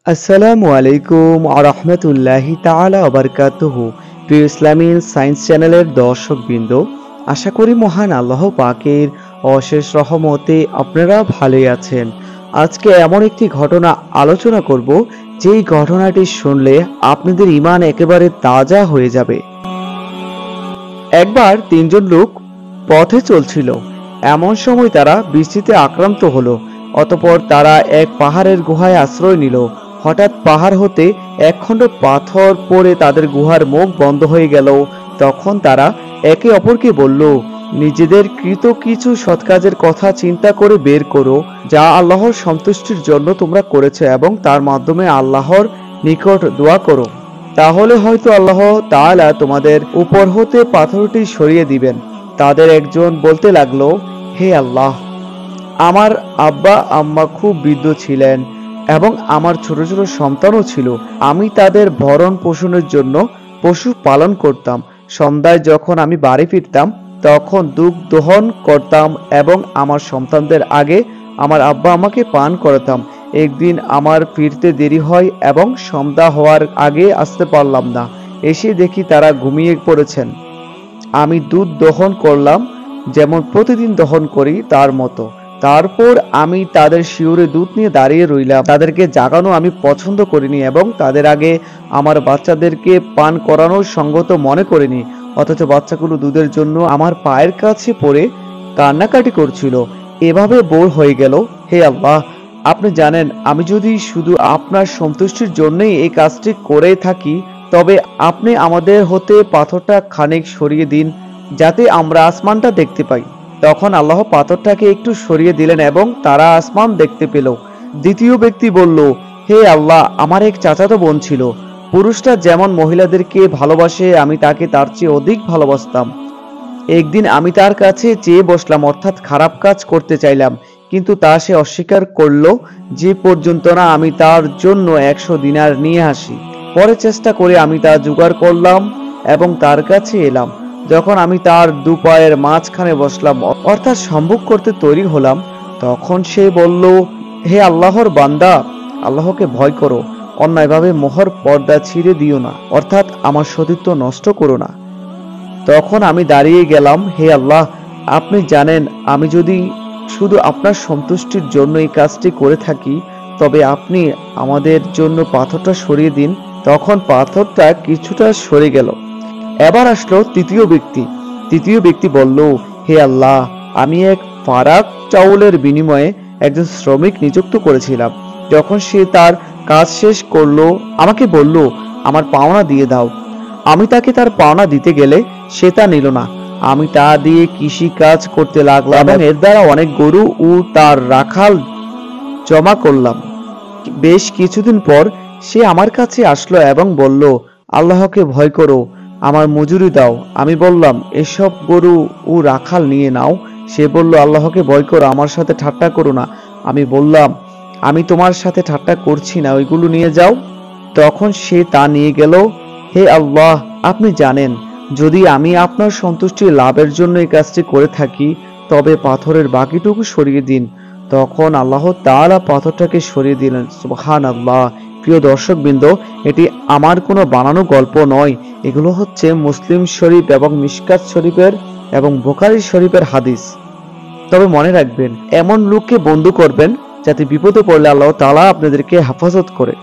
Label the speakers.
Speaker 1: আসসালামু আলাইকুম আরহামতুল্লাহি তাআলা ওয়া বারাকাতুহু। প্রিয় ইসলামী সায়েন্স চ্যানেলের দর্শকবৃন্দ, আশা করি মহান আল্লাহ পাকের অশেষ রহমতে আপনারা ভালোই আছেন। আজকে এমন একটি ঘটনা আলোচনা করব, যেই ঘটনাটি শুনলে আপনাদের ঈমান একেবারে তাজা হয়ে যাবে। একবার তিনজন লোক পথে চলছিল। এমন সময় তারা বৃষ্টিতে আক্রান্ত হলো। অতঃপর তারা এক পাহাড়ের গুহায় আশ্রয় নিল। হঠাৎ পাহাড় হতে একখণ্ড পাথর পড়ে তাদের গুহার মুখ বন্ধ হয়ে গেল। তখন তারা একে অপরকে বলল, নিজেদের কৃত কিছু সৎকাজের কথা চিন্তা করে বের করো, যা আল্লাহর সন্তুষ্টির জন্য তোমরা করেছো, এবং তার মাধ্যমে আল্লাহর নিকট দোয়া করো। তাহলে হয়তো আল্লাহ তাআলা তোমাদের উপর হতে পাথরটি সরিয়ে দিবেন। তাদের একজন বলতে লাগলো, হে আল্লাহ, আমার আব্বা আম্মা খুব বৃদ্ধ ছিলেন এবং আমার ছোট ছোট সন্তানও ছিল। আমি তাদের ভরণ পোষণের জন্য পশু পালন করতাম। সন্ধ্যায় যখন আমি বাড়ি ফিরতাম, তখন দুধ দোহন করতাম এবং আমার সন্তানদের আগে আমার আব্বা আমাকে পান করাতাম। একদিন আমার ফিরতে দেরি হয় এবং সন্ধ্যা হওয়ার আগে আসতে পারলাম না। এসে দেখি তারা ঘুমিয়ে পড়েছেন। আমি দুধ দহন করলাম, যেমন প্রতিদিন দহন করি তার মতো। তারপর আমি তাদের শিউরে দুধ নিয়ে দাঁড়িয়ে রইলাম। তাদেরকে জাগানো আমি পছন্দ করিনি এবং তাদের আগে আমার বাচ্চাদেরকে পান করানোর সঙ্গত মনে করিনি। অথচ বাচ্চাগুলো দুধের জন্য আমার পায়ের কাছে পড়ে কান্নাকাটি করছিল। এভাবে বোর হয়ে গেল। হে আল্লাহ, আপনি জানেন, আমি যদি শুধু আপনার সন্তুষ্টির জন্যই এই কাজটি করে থাকি, তবে আপনি আমাদের হতে পাথরটা খানিক সরিয়ে দিন, যাতে আমরা আসমানটা দেখতে পাই। তখন আল্লাহ পাথরটাকে একটু সরিয়ে দিলেন এবং তারা আসমান দেখতে পেল। দ্বিতীয় ব্যক্তি বলল, হে আল্লাহ, আমার এক চাচাতো বোন ছিল। পুরুষরা যেমন মহিলাদেরকে ভালোবাসে, আমি তাকে তার চেয়ে অধিক ভালোবাসতাম। একদিন আমি তার কাছে চেয়ে বসলাম, অর্থাৎ খারাপ কাজ করতে চাইলাম, কিন্তু তা সে অস্বীকার করলো, যে পর্যন্ত না আমি তার জন্য 100 দিনার নিয়ে আসি। পরে চেষ্টা করে আমি তা জোগাড় করলাম এবং তার কাছে এলাম। যখন আমি তার দু পায়ের মাঝখানে বসলাম, অর্থাৎ সম্ভোগ করতে তৈরি হলাম, তখন সে বলল, হে আল্লাহর বান্দা, আল্লাহকে ভয় করো, অন্যায়ভাবে মোহর পর্দা ছিঁড়ে দিও না, অর্থাৎ আমার সতীত্ব নষ্ট করো না। তখন আমি দাঁড়িয়ে গেলাম, হে আল্লাহ, আপনি জানেন, আমি যদি শুধু আপনার সন্তুষ্টির জন্য এই কাজটি করে থাকি, তবে আপনি আমাদের জন্য পাথরটা সরিয়ে দিন। তখন পাথরটা কিছুটা সরে গেল। এবার আসলো তৃতীয় ব্যক্তি। তৃতীয় ব্যক্তি বলল, হে আল্লাহ, আমি এক ফারাক চাউলের বিনিময়ে একজন শ্রমিক নিযুক্ত করেছিলাম। যখন সে তার কাজ শেষ করলো, আমাকে বলল, আমার পাওনা দিয়ে দাও। আমি তাকে তার পাওনা দিতে গেলে সে তা নিল না। আমি তা দিয়ে কৃষি কাজ করতে লাগলাম এবং এর দ্বারা অনেক গরু ও তার রাখাল জমা করলাম। বেশ কিছুদিন পর সে আমার কাছে আসলো এবং বলল, আল্লাহকে ভয় করো, আমার মজুরি দাও। আমি বললাম, এসব গরু ও রাখাল নিয়ে নাও। সে বলল, আল্লাহকে ভয় করো, আমার সাথে ঠাট্টা করো না। আমি বললাম, আমি তোমার সাথে ঠাট্টা করছি না, ওইগুলো নিয়ে যাও। তখন সে তা নিয়ে গেল। হে আল্লাহ, আপনি জানেন, যদি আমি আপনার সন্তুষ্টি লাভের জন্য এই কাজটি করে থাকি, তবে পাথরের বাকিটুকু সরিয়ে দিন। তখন আল্লাহ তাআলা পাথরটাকে সরিয়ে দিলেন। সুবহানাল্লাহ। প্রিয় দর্শকবৃন্দ, এটি আমার কোনো বানানো গল্প নয়। এগুলো হচ্ছে মুসলিম শরীফ এবং মিশকাত শরীফের এবং বুখারী শরীফের হাদিস। তবে মনে রাখবেন, এমন লোককে বন্ধু করবেন যাতে বিপদে পড়লে আল্লাহ তাআলা আপনাদেরকে হেফাজত করে।